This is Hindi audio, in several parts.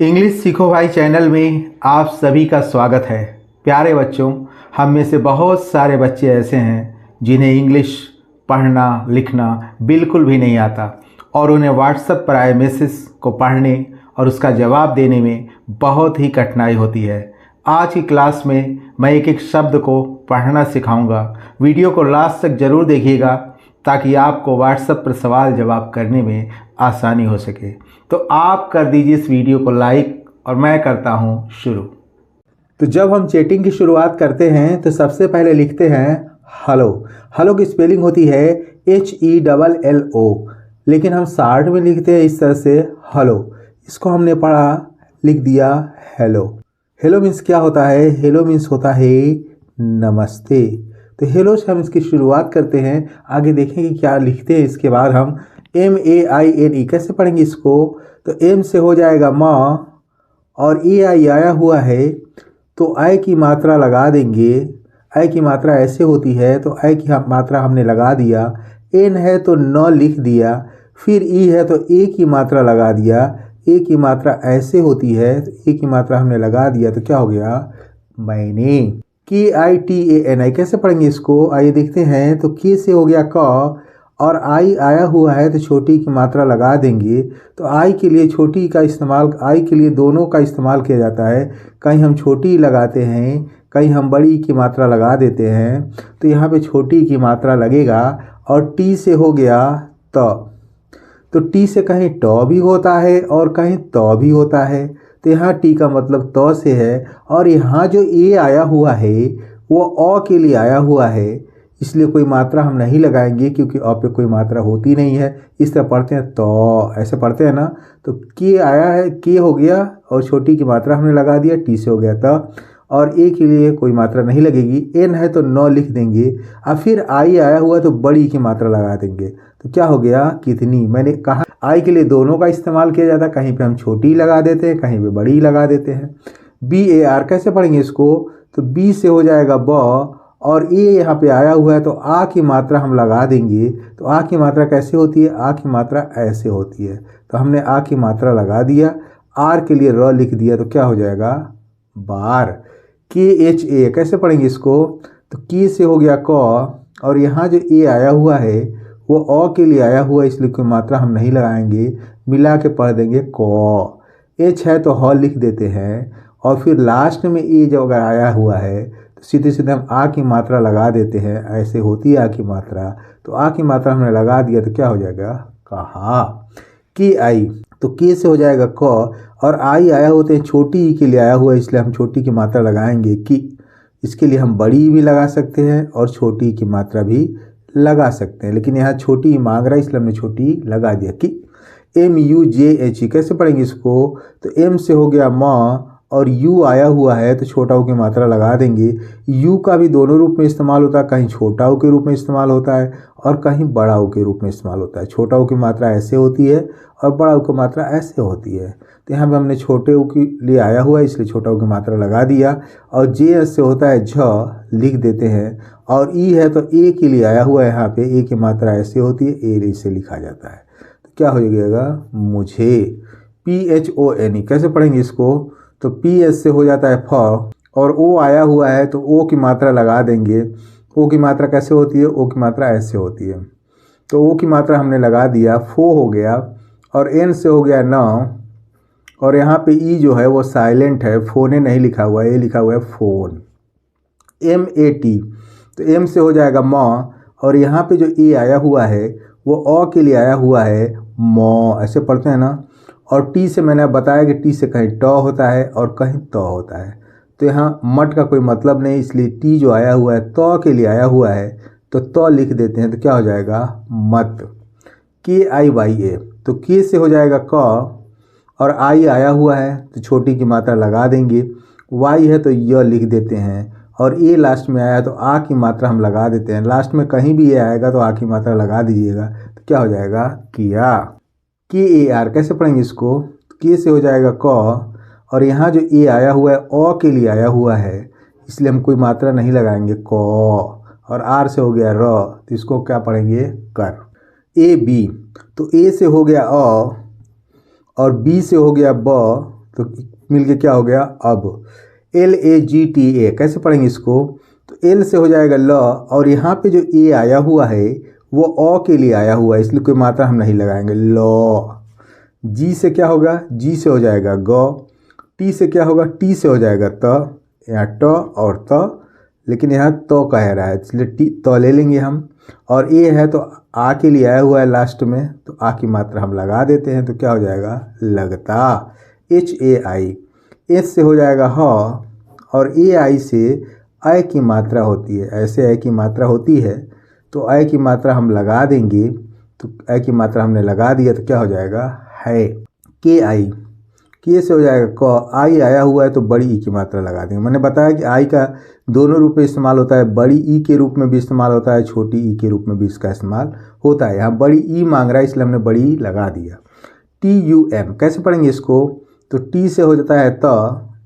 इंग्लिश सीखो भाई चैनल में आप सभी का स्वागत है। प्यारे बच्चों, हम में से बहुत सारे बच्चे ऐसे हैं जिन्हें इंग्लिश पढ़ना लिखना बिल्कुल भी नहीं आता और उन्हें व्हाट्सएप पर आए मैसेज को पढ़ने और उसका जवाब देने में बहुत ही कठिनाई होती है। आज की क्लास में मैं एक एक शब्द को पढ़ना सिखाऊंगा। वीडियो को लास्ट तक ज़रूर देखिएगा ताकि आपको व्हाट्सएप पर सवाल जवाब करने में आसानी हो सके। तो आप कर दीजिए इस वीडियो को लाइक और मैं करता हूँ शुरू। तो जब हम चैटिंग की शुरुआत करते हैं तो सबसे पहले लिखते हैं हेलो। हेलो की स्पेलिंग होती है HELLO, लेकिन हम शार्ट में लिखते हैं इस तरह से हेलो। इसको हमने पढ़ा, लिख दिया हेलो। हेलो मीन्स क्या होता है? हेलो मीन्स होता है नमस्ते। तो हेलो से हम इसकी शुरुआत करते हैं। आगे देखेंगे क्या लिखते हैं। इसके बाद हम MAINE कैसे पढ़ेंगे इसको? तो M से हो जाएगा माँ और AI आया हुआ है तो आई की मात्रा लगा देंगे। आई की मात्रा ऐसे होती है तो आई की मात्रा हमने लगा दिया। N है तो न लिख दिया। फिर E है तो ए की मात्रा लगा दिया। ए की मात्रा ऐसे होती है तो ए की मात्रा हमने लगा दिया तो क्या हो गया? मैंने। KITANI कैसे पढ़ेंगे इसको? आइए देखते हैं। तो के से हो गया क और आई आया हुआ है तो छोटी की मात्रा लगा देंगे। तो आई के लिए छोटी का इस्तेमाल, आई के लिए दोनों का इस्तेमाल किया जाता है। कहीं हम छोटी लगाते हैं, कहीं हम बड़ी की मात्रा लगा देते हैं। तो यहाँ पे छोटी की मात्रा लगेगा। और टी से हो गया तो टी से कहीं ट भी होता है और कहीं त भी होता है। तो यहाँ टी का मतलब त से है और यहाँ जो ए आया हुआ है वो अ के लिए आया हुआ है, इसलिए कोई मात्रा हम नहीं लगाएंगे क्योंकि अ पे कोई मात्रा होती नहीं है। इस तरह पढ़ते हैं तो ऐसे पढ़ते हैं ना। तो के आया है, के हो गया और छोटी की मात्रा हमने लगा दिया। टी से हो गया त और ए के लिए कोई मात्रा नहीं लगेगी। एन है तो न लिख देंगे और फिर आई आया हुआ तो बड़ी की मात्रा लगा देंगे। तो क्या हो गया? कितनी। मैंने कहा आई के लिए दोनों का इस्तेमाल किया जाता है। कहीं पे हम छोटी लगा देते हैं, कहीं पे बड़ी लगा देते हैं। BAR कैसे पढ़ेंगे इसको? तो बी से हो जाएगा ब और ए यहाँ पे आया हुआ है तो आ की मात्रा हम लगा देंगे। तो आ की मात्रा कैसे होती है? आ की मात्रा ऐसे होती है। तो हमने आ की मात्रा लगा दिया। आर के लिए र लिख दिया तो क्या हो जाएगा? बार। KHA कैसे पढ़ेंगे इसको? तो के से हो गया क और यहाँ जो ए आया हुआ है वो अ के लिए आया हुआ है, इसलिए कोई मात्रा हम नहीं लगाएंगे, मिला के पढ़ देंगे क। H है तो ह लिख देते हैं और फिर लास्ट में ए जो अगर आया हुआ है तो सीधे सीधे हम आ की मात्रा लगा देते हैं। ऐसे होती है आ की मात्रा। तो आ की मात्रा हमने लगा दिया तो क्या हो जाएगा? कहा। की आई तो के से हो जाएगा क और आई आया होते हैं छोटी ई के लिए आया हुआ है, इसलिए हम छोटी की मात्रा लगाएंगे की। इसके लिए हम बड़ी भी लगा सकते हैं और छोटी की मात्रा भी लगा सकते हैं, लेकिन यहाँ छोटी ही मांग रहा है इसलिए हमने छोटी लगा दिया की। MUJHE कैसे पढ़ेंगे इसको? तो M से हो गया माँ और U आया हुआ है तो छोटा U की मात्रा लगा देंगे। U का भी दोनों रूप में इस्तेमाल होता है, कहीं छोटा U के रूप में इस्तेमाल होता है और कहीं बड़ा U के रूप में इस्तेमाल होता है। छोटा U की मात्रा ऐसे होती है और बड़ा U की मात्रा ऐसे होती है। तो यहाँ पे हमने छोटे U के लिए आया हुआ है इसलिए छोटा U की मात्रा लगा दिया। और J से होता है झ, लिख देते हैं। और E है तो ए के लिए आया हुआ है, यहाँ पे ए की मात्रा ऐसे होती है, ए से लिखा जाता है। तो क्या हो जाएगा? मुझे। PHONE कैसे पढ़ेंगे इसको? तो PS से हो जाता है फ और O आया हुआ है तो O की मात्रा लगा देंगे। O की मात्रा कैसे होती है? O की मात्रा ऐसे होती है। तो O की मात्रा हमने लगा दिया, फो हो गया। और N से हो गया न और यहाँ पे E जो है वो साइलेंट है, फोने नहीं लिखा हुआ है, ये लिखा हुआ है फोन। MAT तो M से हो जाएगा माँ और यहाँ पे जो ए आया हुआ है वो अ के लिए आया हुआ है, मौ। ऐसे पढ़ते हैं ना। और टी से मैंने बताया कि टी से कहीं ट होता है और कहीं त होता है। तो यहाँ मट का कोई मतलब नहीं, इसलिए टी जो आया हुआ है त के लिए आया हुआ है तो त लिख देते हैं तो क्या हो जाएगा? मत। KIYA तो के से हो जाएगा क और आई आया हुआ है तो छोटी की मात्रा लगा देंगे। वाई है तो य लिख देते हैं और ए लास्ट में आया तो आ की मात्रा हम लगा देते हैं। लास्ट में कहीं भी ये आएगा तो आ की मात्रा लगा दीजिएगा तो क्या हो जाएगा? किया। KAR कैसे पढ़ेंगे इसको? के से हो जाएगा क और यहाँ जो ए आया हुआ है अ के लिए आया हुआ है, इसलिए हम कोई मात्रा नहीं लगाएंगे, क। और आर से हो गया र तो इसको क्या पढ़ेंगे? कर। AB तो ए से हो गया अ और बी से हो गया ब तो मिलके क्या हो गया अब, LAGTA। कैसे पढ़ेंगे इसको, तो L से हो जाएगा ल, और यहाँ पे जो A आया हुआ है वो अ के लिए आया हुआ है, इसलिए कोई मात्रा हम नहीं लगाएंगे, लॉ। जी से क्या होगा, जी से हो जाएगा ग। टी से क्या होगा, टी से हो जाएगा त, यहाँ ट और त, लेकिन यहाँ तो कह रहा है इसलिए टी तो ले लेंगे हम। और ए है तो आ के लिए आया हुआ है लास्ट में, तो आ की मात्रा हम लगा देते हैं, तो क्या हो जाएगा, लगता। HAI, एस से हो जाएगा ह, और AI से अय की मात्रा होती है, ऐसे अय की मात्रा होती है तो अय की मात्रा हम लगा देंगे, तो अय की मात्रा हमने लगा दिया तो क्या हो जाएगा, है। KI, के से हो जाएगा क, आई आया हुआ है तो बड़ी ई की मात्रा लगा देंगे। मैंने बताया कि आई का दोनों रूप में इस्तेमाल होता है, बड़ी ई के रूप में भी इस्तेमाल होता है, छोटी ई के रूप में भी इसका इस्तेमाल होता है। यहाँ बड़ी ई मांग रहा है इसलिए हमने बड़ी ई लगा दिया। TUM, कैसे पढ़ेंगे इसको, तो टी से हो जाता है त,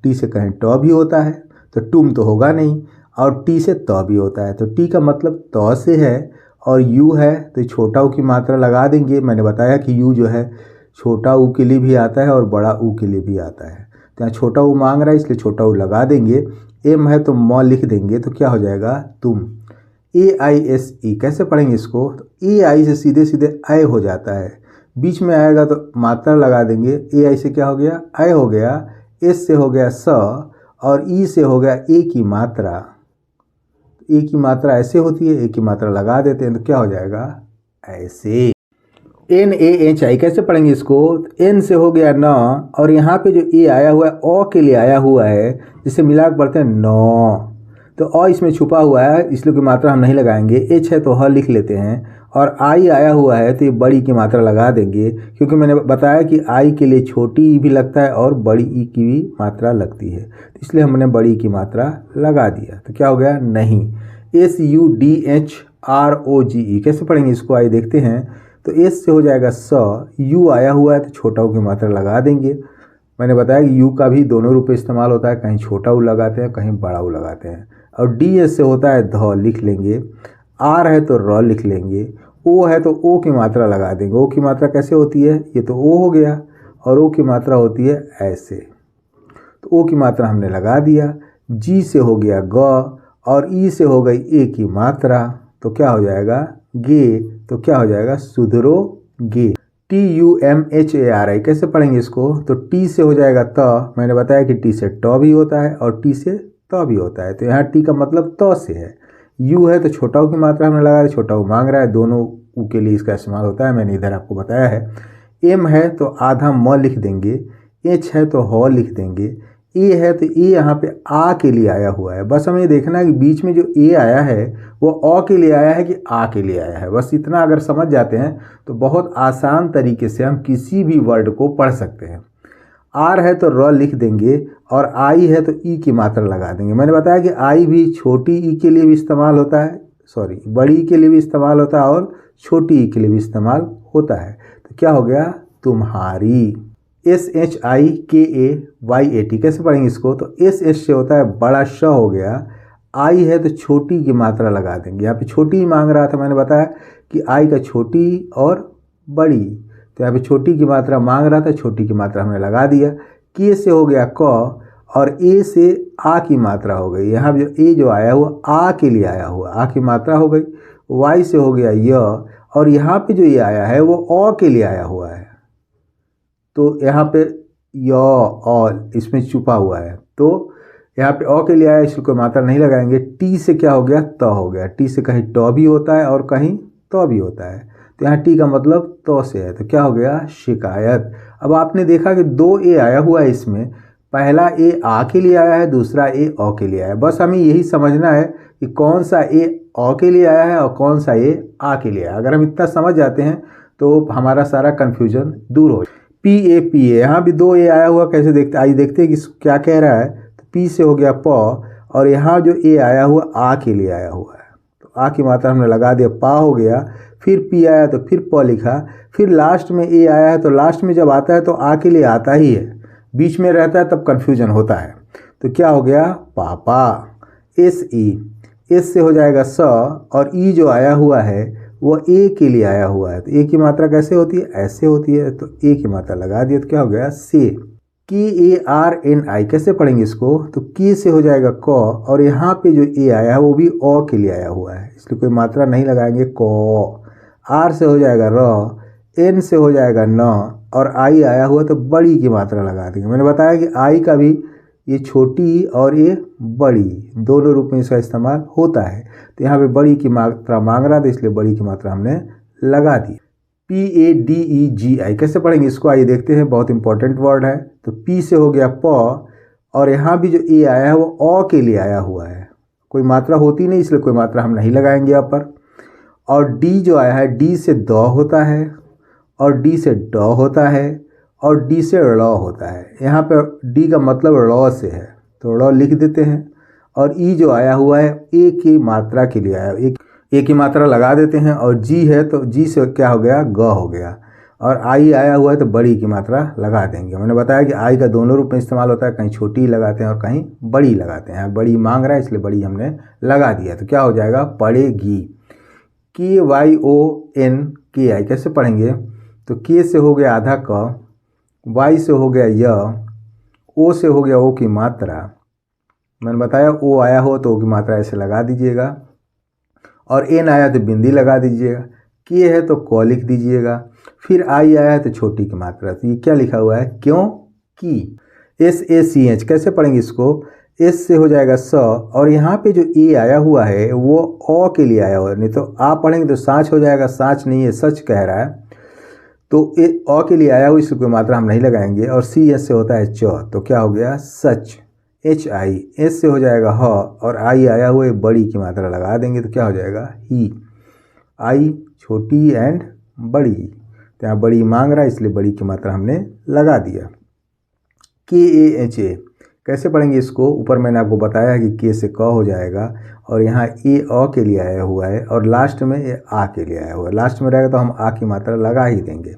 टी से कहीं ट भी होता है तो टुम तो होगा नहीं, और टी से त भी होता है, तो टी का मतलब त से है, और यू है तो छोटा ऊ की मात्रा लगा देंगे। मैंने बताया कि यू जो है छोटा ऊ के लिए भी आता है और बड़ा ऊ के लिए भी आता है, तो यहाँ छोटा ऊ मांग रहा है इसलिए छोटा ऊ लगा देंगे। एम है तो म लिख देंगे, तो क्या हो जाएगा, तुम। AISE, कैसे पढ़ेंगे इसको, तो AI से सीधे सीधे अय हो जाता है, बीच में आएगा तो मात्रा लगा देंगे। AI से क्या हो गया, अय हो गया, एस से हो गया स, और ई से हो गया ए की मात्रा। ए की मात्रा ऐसे होती है, ए की मात्रा लगा देते हैं तो क्या हो जाएगा, ऐसे। NaHI, कैसे पढ़ेंगे इसको, एन से हो गया न, और यहाँ पे जो ए आया हुआ है ओ के लिए आया हुआ है, जिसे मिला के पढ़ते हैं नौ, तो अ इसमें छुपा हुआ है इसलिए कोई मात्रा हम नहीं लगाएंगे। एच है तो ह लिख लेते हैं, और आई आया हुआ है तो ये बड़ी की मात्रा लगा देंगे, क्योंकि मैंने बताया कि आई के लिए छोटी ई भी लगता है और बड़ी ई की भी मात्रा लगती है, तो इसलिए हमने बड़ी की मात्रा लगा दिया, तो क्या हो गया, नहीं। SUDHROGE, कैसे पढ़ेंगे इसको, आइए देखते हैं। तो एस से हो जाएगा स, यू आया हुआ है तो छोटा ऊ की मात्रा लगा देंगे। मैंने बताया कि यू का भी दोनों रूप में इस्तेमाल होता है, कहीं छोटा ऊ लगाते हैं कहीं बड़ा ऊ लगाते हैं। और डी एस से होता है ध, लिख लेंगे। आर है तो र लिख लेंगे। ओ है तो ओ की मात्रा लगा देंगे। ओ की मात्रा कैसे होती है, ये तो ओ हो गया, और ओ की मात्रा होती है ऐसे, तो ओ की मात्रा हमने लगा दिया। जी से हो गया ग, और ई से हो गई ए की मात्रा, तो क्या हो जाएगा, गे, तो क्या हो जाएगा, सुधरो गे। TUMHARI, कैसे पढ़ेंगे इसको, तो टी से हो जाएगा त, मैंने बताया कि टी से ट भी होता है और टी से त भी होता है, तो यहाँ टी का मतलब त से है। यू है तो छोटा ऊ की मात्रा हमने लगा दी, छोटा ऊ मांग रहा है, दोनों ऊ के लिए इसका इस्तेमाल होता है, मैंने इधर आपको बताया है। एम है तो आधा म लिख देंगे। एच है तो ह लिख देंगे। ए है तो ए यहाँ पे आ के लिए आया हुआ है, बस हमें देखना है कि बीच में जो ए आया है वो अ के लिए आया है कि आ के लिए आया है, बस इतना अगर समझ जाते हैं तो बहुत आसान तरीके से हम किसी भी वर्ड को पढ़ सकते हैं। आर है तो र लिख देंगे, और आई है तो ई की मात्रा लगा देंगे। मैंने बताया कि आई भी छोटी ई के लिए भी इस्तेमाल होता है, सॉरी बड़ी ई के लिए भी इस्तेमाल होता है और छोटी ई के लिए भी इस्तेमाल होता है, तो क्या हो गया, तुम्हारी। SHIKAYAT, कैसे पढ़ेंगे इसको, तो एस एस से होता है बड़ा श हो गया। आई है तो छोटी की मात्रा लगा देंगे, यहाँ पे छोटी ही मांग रहा था, मैंने बताया कि आई का छोटी और बड़ी, तो यहाँ पे छोटी की मात्रा मांग रहा था, छोटी की मात्रा हमने लगा दिया। के से हो गया क, और ए से आ की मात्रा हो गई, यहाँ जो ए जो आया हुआ आ के लिए आया हुआ, आ की मात्रा हो गई। वाई से हो गया य, और यहाँ पे जो ये आया है वो अ के लिए आया हुआ है, तो यहाँ पे य और इसमें छुपा हुआ है, तो यहाँ पे अ के लिए आया इसलिए कोई मात्रा नहीं लगाएंगे। टी से क्या हो गया, त हो गया। टी से कहीं ट भी होता है और कहीं त भी होता है, तो यहाँ टी का मतलब त से है, तो क्या हो गया, शिकायत। अब आपने देखा कि दो ए आया हुआ है इसमें, पहला ए आ के लिए आया है, दूसरा ए अ के लिए आया है, बस हमें यही समझना है कि कौन सा ए अ के लिए आया है और कौन सा ए आ के लिए आया है। अगर हम इतना समझ जाते हैं तो हमारा सारा कन्फ्यूजन दूर हो। PAPA, यहाँ भी दो ए आया हुआ, कैसे देखते, आइए देखते हैं कि क्या कह रहा है। तो पी से हो गया प, और यहाँ जो ए आया हुआ आ के लिए आया हुआ है, तो आ की मात्रा हमने लगा दिया, पा हो गया। फिर पी आया तो फिर प लिखा, फिर लास्ट में ए आया है, तो लास्ट में जब आता है तो आ के लिए आता ही है, बीच में रहता है तब कन्फ्यूजन होता है, तो क्या हो गया, पापा। एस से हो जाएगा स, और ई जो आया हुआ है वो ए के लिए आया हुआ है, तो ए की मात्रा कैसे होती है, ऐसे होती है, तो ए की मात्रा लगा दिए तो क्या हो गया, से। KARNI कैसे पढ़ेंगे इसको? तो के से हो जाएगा क, और यहाँ पे जो ए आया है वो भी ओ के लिए आया हुआ है, इसलिए कोई मात्रा नहीं लगाएंगे को। आर से हो जाएगा र, एन से हो जाएगा न, और आई आया हुआ तो बड़ी की मात्रा लगा देंगे। मैंने बताया कि आई का भी ये छोटी और ये बड़ी दोनों रूप में इसका इस्तेमाल होता है। तो यहाँ पे बड़ी की मात्रा मांग रहा था, इसलिए बड़ी की मात्रा हमने लगा दी। PADEGI कैसे पढ़ेंगे इसको? आइए देखते हैं, बहुत इंपॉर्टेंट वर्ड है। तो पी से हो गया प, और यहाँ भी जो ए आया है वो ओ के लिए आया हुआ है, कोई मात्रा होती नहीं इसलिए कोई मात्रा हम नहीं लगाएंगे यहाँ पर। और डी जो आया है, डी से द होता है, और डी से ड होता है, और डी से ड़ होता है। यहाँ पर डी का मतलब ड़ से है तो ड़ लिख देते हैं। और ई जो आया हुआ है ए की मात्रा के लिए आया, एक की मात्रा लगा देते हैं। और जी है तो जी से क्या हो गया? ग हो गया। और आई आया हुआ है तो बड़ी की मात्रा लगा देंगे। मैंने बताया कि आई का दोनों रूप में इस्तेमाल होता है, कहीं छोटी लगाते हैं और कहीं बड़ी लगाते हैं। बड़ी मांग रहा है इसलिए बड़ी हमने लगा दिया, तो क्या हो जाएगा? पढ़ेगी। KYONKI कैसे पढ़ेंगे? तो के से हो गया आधा क, वाई से हो गया य, ओ से हो गया ओ की मात्रा। मैंने बताया ओ आया हो तो ओ की मात्रा ऐसे लगा दीजिएगा, और एन आया तो बिंदी लगा दीजिएगा। के है तो क लिख दीजिएगा। फिर आई आया है तो छोटी की मात्रा, तो ये क्या लिखा हुआ है? क्यों की। SACH कैसे पढ़ेंगे इसको? एस से हो जाएगा स, और यहाँ पे जो ए आया हुआ है वो ओ के लिए आया हुआ है, नहीं तो आप पढ़ेंगे तो साँच हो जाएगा। साँच नहीं है, सच कह रहा है। तो ए ओ के लिए आया हुआ, इसको कोई मात्रा हम नहीं लगाएंगे। और CS से होता है च, तो क्या हो गया? सच। HI, एस से हो जाएगा ह, और आई आया हुआ है बड़ी की मात्रा लगा देंगे, तो क्या हो जाएगा? ही। आई छोटी एंड बड़ी, तो यहाँ बड़ी मांग रहा है इसलिए बड़ी की मात्रा हमने लगा दिया। KAHA कैसे पढ़ेंगे इसको? ऊपर मैंने आपको बताया है कि के से क हो जाएगा, और यहाँ ए अ के लिए आया हुआ है, और लास्ट में ये आ के लिए आया हुआ है। लास्ट में रहेगा तो हम आ की मात्रा लगा ही देंगे,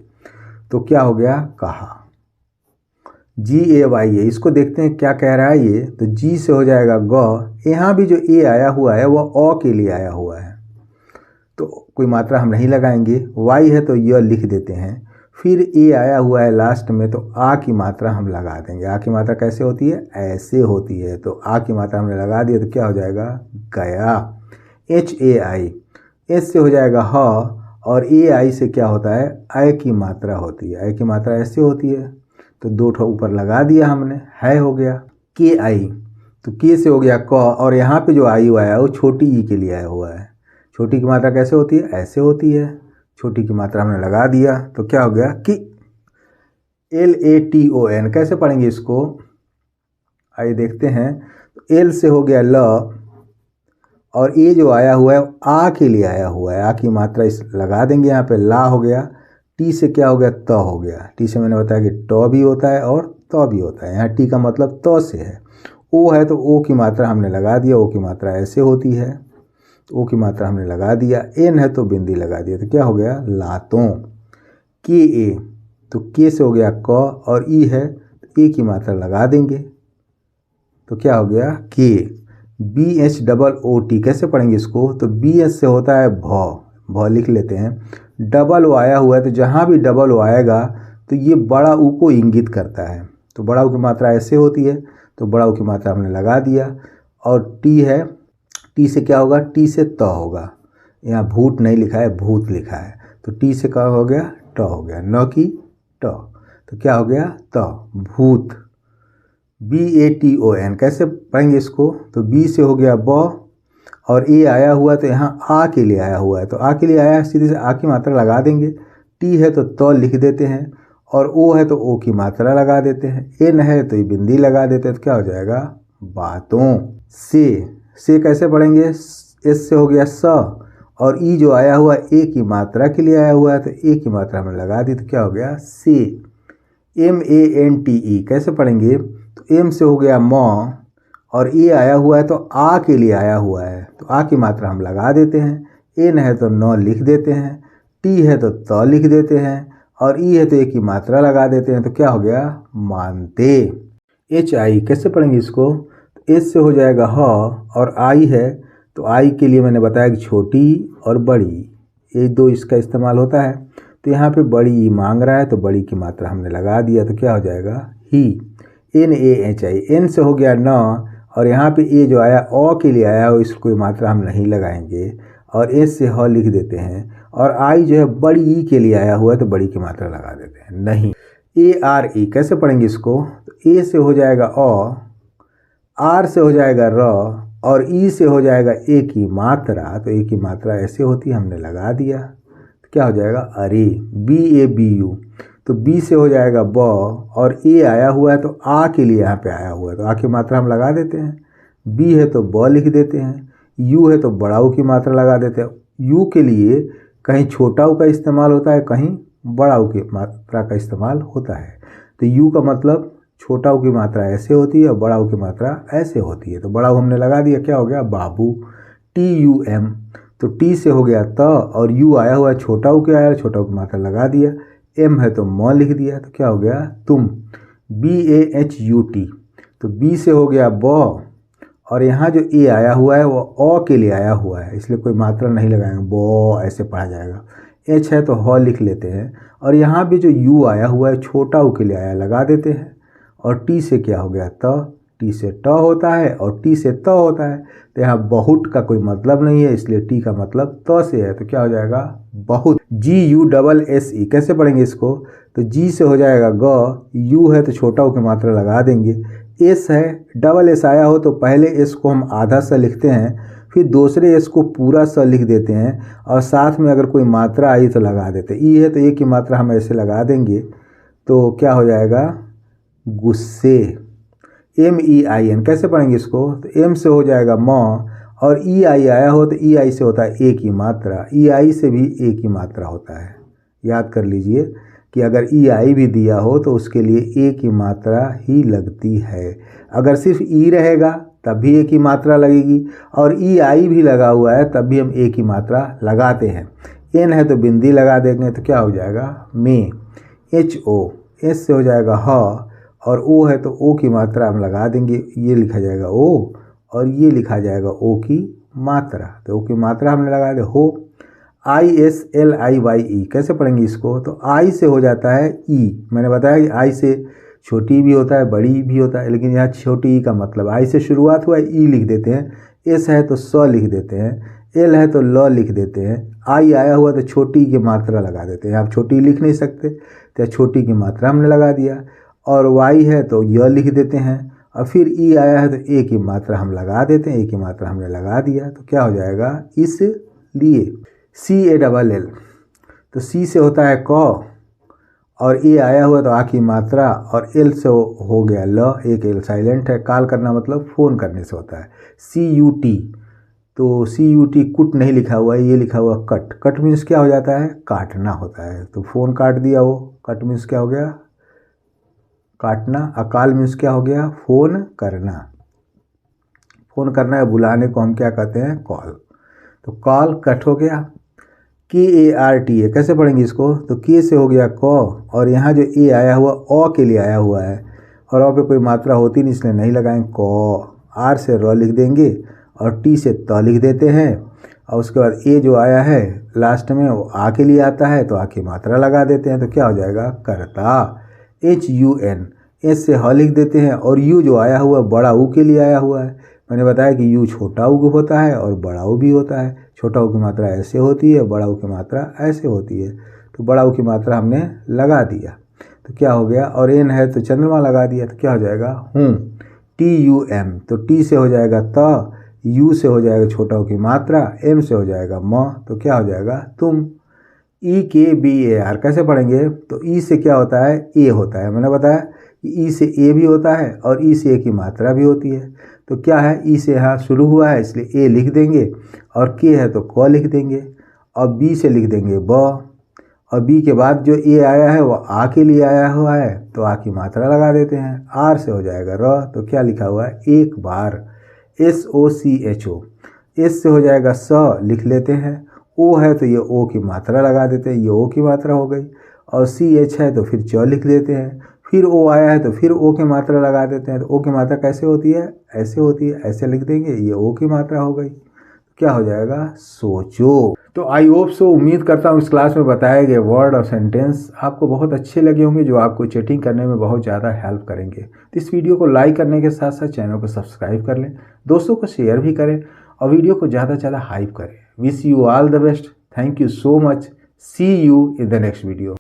तो क्या हो गया? कहा। GAY है, इसको देखते हैं क्या कह रहा है ये। तो जी से हो जाएगा ग, यहाँ भी जो ए आया हुआ है वह ओ के लिए आया हुआ है, तो कोई मात्रा हम नहीं लगाएंगे। वाई है तो यह लिख देते हैं। फिर ए आया हुआ है लास्ट में, तो आ की मात्रा हम लगा देंगे। आ की मात्रा कैसे होती है? ऐसे होती है, तो आ की मात्रा हमने लगा दिया, तो क्या हो जाएगा? गया। HAI, एस से हो जाएगा ह, और AI से क्या होता है? ऐ की मात्रा होती है। ऐ की मात्रा ऐसे होती है, तो दो ठो ऊपर लगा दिया हमने, है हो गया। KI, तो के से हो गया क, और यहाँ पे जो आई आया है वो छोटी ई के लिए आया हुआ है। छोटी की मात्रा कैसे होती है? ऐसे होती है। छोटी की मात्रा हमने लगा दिया, तो क्या हो गया? कि। LATON कैसे पढ़ेंगे इसको? आइए देखते हैं। एल से हो गया ल, और ये जो आया हुआ है आ के लिए आया हुआ है। आ की मात्रा इस लगा देंगे, यहाँ पे ला हो गया। टी से क्या हो गया? त हो गया। टी से मैंने बताया कि ट भी होता है और त भी होता है, यहाँ टी का मतलब त से है। ओ है तो ओ की मात्रा हमने लगा दिया, ओ की मात्रा ऐसे होती है, तो ओ की मात्रा हमने लगा दिया। एन है तो बिंदी लगा दिया, तो क्या हो गया? लातों। KA, तो के से हो गया क, और ई है तो ए की मात्रा लगा देंगे, तो क्या हो गया? के। BHOOT कैसे पढ़ेंगे इसको? तो BH से होता है भ लिख लेते हैं। डबल ओ आया हुआ है, तो जहाँ भी डबल ओ आएगा तो ये बड़ा ऊ को इंगित करता है, तो बड़ा ऊ की मात्रा ऐसे होती है, तो बड़ा ऊ की मात्रा हमने लगा दिया। और टी है, टी से क्या होगा? टी से त होगा। यहाँ भूत नहीं लिखा है, भूत लिखा है, तो टी से क्या हो गया? ट हो गया, न की ट, तो क्या हो गया? त, भूत। BATON कैसे पढ़ेंगे इसको? तो बी से हो गया ब, और ए आया हुआ तो यहाँ आ के लिए आया हुआ है, तो आ के लिए आया है, सीधे से आ की मात्रा लगा देंगे। टी है तो त लिख देते हैं, और ओ है तो ओ की मात्रा लगा देते हैं। एन है तो ये बिंदी लगा देते हैं, तो क्या हो जाएगा? बातों। से कैसे पढ़ेंगे? एस से हो गया स, और ई जो आया हुआ ए की मात्रा के लिए आया हुआ है, तो ए की मात्रा हमने लगा दी, तो क्या हो गया? से। MANTE कैसे पढ़ेंगे? तो एम से हो गया म, और ए आया हुआ है तो आ के लिए आया हुआ है, तो आ की मात्रा हम लगा देते हैं। एन है तो न लिख देते हैं, टी है तो त लिख देते हैं, और ई है तो ए की मात्रा लगा देते हैं, तो क्या हो गया? मानते। HI कैसे पढ़ेंगे इसको? तो एस से हो जाएगा ह, और आई है तो आई के लिए मैंने बताया कि छोटी और बड़ी, ये दो इसका इस्तेमाल होता है। तो यहाँ पे बड़ी ई मांग रहा है, तो बड़ी की मात्रा हमने लगा दिया, तो क्या हो जाएगा? ही। NAHI, एन से हो गया न, और यहाँ पे ए जो आया अ के लिए आया, इसको कोई मात्रा हम नहीं लगाएंगे, और एस से ह लिख देते हैं, और आई जो है बड़ी ई के लिए आया हुआ है तो बड़ी की मात्रा लगा देते हैं। नहीं, ARE कैसे पढ़ेंगे इसको, तो ए से हो जाएगा अ, आर से हो जाएगा र, और ई से हो जाएगा ए की मात्रा, तो ए की मात्रा ऐसे होती है, हमने लगा दिया, तो क्या हो जाएगा अरे। BABU, तो बी से हो जाएगा ब, और ए आया हुआ है तो आ के लिए यहाँ पे आया हुआ है तो आ की मात्रा हम लगा देते हैं। बी है तो ब लिख देते हैं, यू है तो बड़ा ऊ की मात्रा लगा देते हैं। यू के लिए कहीं छोटा ऊ का इस्तेमाल होता है, कहीं बड़ा ऊ की मात्रा का इस्तेमाल होता है। तो यू का मतलब छोटा ऊ की मात्रा ऐसे होती है और बड़ा ऊ की मात्रा ऐसे होती है, तो बड़ा ऊ हमने लगा दिया, क्या हो गया बाबू। TUM, तो टी से हो गया त, और यू आया हुआ है छोटा ऊ के आया, छोटा ऊ की मात्रा लगा दिया। एम है तो म लिख दिया, तो क्या हो गया तुम। BAHUT, तो बी से हो गया ब, और यहाँ जो ए आया हुआ है वो अ के लिए आया हुआ है, इसलिए कोई मात्रा नहीं लगाएंगे, ब ऐसे पढ़ा जाएगा। एच है तो ह लिख लेते हैं, और यहाँ भी जो यू आया हुआ है छोटा ऊ के लिए आया लगा देते हैं। और टी से क्या हो गया त, टी से ट होता है और टी से त होता है, तो यहाँ बहुत का कोई मतलब नहीं है, इसलिए टी का मतलब त से है, तो क्या हो जाएगा बहुत। GUSSE कैसे पढ़ेंगे इसको, तो जी से हो जाएगा ग, यू है तो छोटा ऊ की मात्रा लगा देंगे। एस है, डबल एस आया हो तो पहले एस को हम आधा सा लिखते हैं, फिर दूसरे एस को पूरा सा लिख देते हैं, और साथ में अगर कोई मात्रा आई तो लगा देते हैं। ई है तो ए की मात्रा हम ऐसे लगा देंगे, तो क्या हो जाएगा गुस्से। MEIN कैसे पढ़ेंगे इसको, तो एम से हो जाएगा म, और EI आया हो तो EI से होता है ए की मात्रा, EI से भी ए की मात्रा होता है। याद कर लीजिए कि अगर EI भी दिया हो तो उसके लिए ए की मात्रा ही लगती है। अगर सिर्फ ई रहेगा तब भी ए की मात्रा लगेगी, और EI भी लगा हुआ है तब भी हम ए की मात्रा लगाते हैं। एन है तो बिंदी लगा देंगे, तो क्या हो जाएगा में। HO, एस से हो जाएगा ह, और ओ है तो ओ की मात्रा हम लगा देंगे, ये लिखा जाएगा ओ, और ये लिखा जाएगा ओ की मात्रा, तो ओ की मात्रा हमने लगा दे हो। ISLIYE कैसे पढ़ेंगे इसको, तो आई से हो जाता है ई, मैंने बताया कि आई से छोटी भी होता है बड़ी भी होता है, लेकिन यहाँ छोटी ई का मतलब आई से शुरुआत हुआ है, ई लिख देते हैं। एस है तो स लिख देते हैं, एल है तो ल लिख देते हैं, आई आया हुआ तो छोटी की मात्रा लगा देते हैं। आप छोटी लिख नहीं सकते तो छोटी की मात्रा हमने लगा दिया, और वाई है तो य लिख देते हैं, और फिर ई आया है तो ए की मात्रा हम लगा देते हैं, ए की मात्रा हमने लगा दिया, तो क्या हो जाएगा इसलिए। CALL, तो सी से होता है क, और ए आया हुआ तो आ की मात्रा, और एल से हो गया ल, एक एल साइलेंट है। कॉल करना मतलब फ़ोन करने से होता है। CUT, तो CUT कुट नहीं लिखा हुआ है, ये लिखा हुआ कट। कट मीन्स क्या हो जाता है काटना होता है, तो फ़ोन काट दिया, वो कट मीन्स क्या हो गया काटना। अकाल मीन्स क्या हो गया फ़ोन करना। फ़ोन करना है बुलाने को हम क्या कहते हैं कॉल, तो कॉल कट हो गया। KARTA कैसे पढ़ेंगे इसको, तो के से हो गया क, और यहाँ जो ए आया हुआ अ के लिए आया हुआ है, और अ पे कोई मात्रा होती नहीं इसलिए नहीं लगाएंगे क। आर से र लिख देंगे, और टी से त लिख देते हैं, और उसके बाद ए जो आया है लास्ट में वो आ के लिए आता है तो आ की मात्रा लगा देते हैं, तो क्या हो जाएगा करता। HUN, एस से ह लिख देते हैं, और यू जो आया हुआ बड़ा ऊ के लिए आया हुआ है। मैंने बताया कि यू छोटा ऊ होता है और बड़ा ऊ भी होता है। छोटा ऊ की मात्रा ऐसे होती है, बड़ा ऊ की मात्रा ऐसे होती है, तो बड़ा ऊ की मात्रा हमने लगा दिया, तो क्या हो गया। और एन है तो चंद्रमा लगा दिया, तो क्या हो जाएगा हूँ। TUM, तो टी से हो जाएगा त, यू से हो जाएगा छोटा ऊ की मात्रा, एम से हो जाएगा म, तो क्या हो जाएगा तुम। EKBAR कैसे पढ़ेंगे, तो ई से क्या होता है ए होता है। मैंने बताया कि ई से ए भी होता है और ई से ए की मात्रा भी होती है, तो क्या है ई से यहाँ शुरू हुआ है इसलिए ए लिख देंगे, और के है तो क लिख देंगे, और बी से लिख देंगे ब, और बी के बाद जो ए आया है वो आ के लिए आया हुआ है तो आ की मात्रा लगा देते हैं। आर से हो जाएगा र, तो क्या लिखा हुआ है एक बार। SOCHO, एस से हो जाएगा स लिख लेते हैं, ओ है तो ये ओ की मात्रा लगा देते हैं, ये ओ की मात्रा हो गई, और CH है तो फिर च लिख देते हैं, फिर ओ आया है तो फिर ओ की मात्रा लगा देते हैं। तो ओ की मात्रा कैसे होती है ऐसे होती है, ऐसे लिख देंगे, ये ओ की मात्रा हो गई। क्या हो जाएगा, सोचो। तो आई होप सो, उम्मीद करता हूँ इस क्लास में बताए गए वर्ड और सेंटेंस आपको बहुत अच्छे लगे होंगे, जो आपको चीटिंग करने में बहुत ज़्यादा हेल्प करेंगे। तो इस वीडियो को लाइक करने के साथ साथ चैनल को सब्सक्राइब कर लें, दोस्तों को शेयर भी करें और वीडियो को ज़्यादा से ज़्यादा हाइप करें। Wish you all the best. Thank you so much. See you in the next video.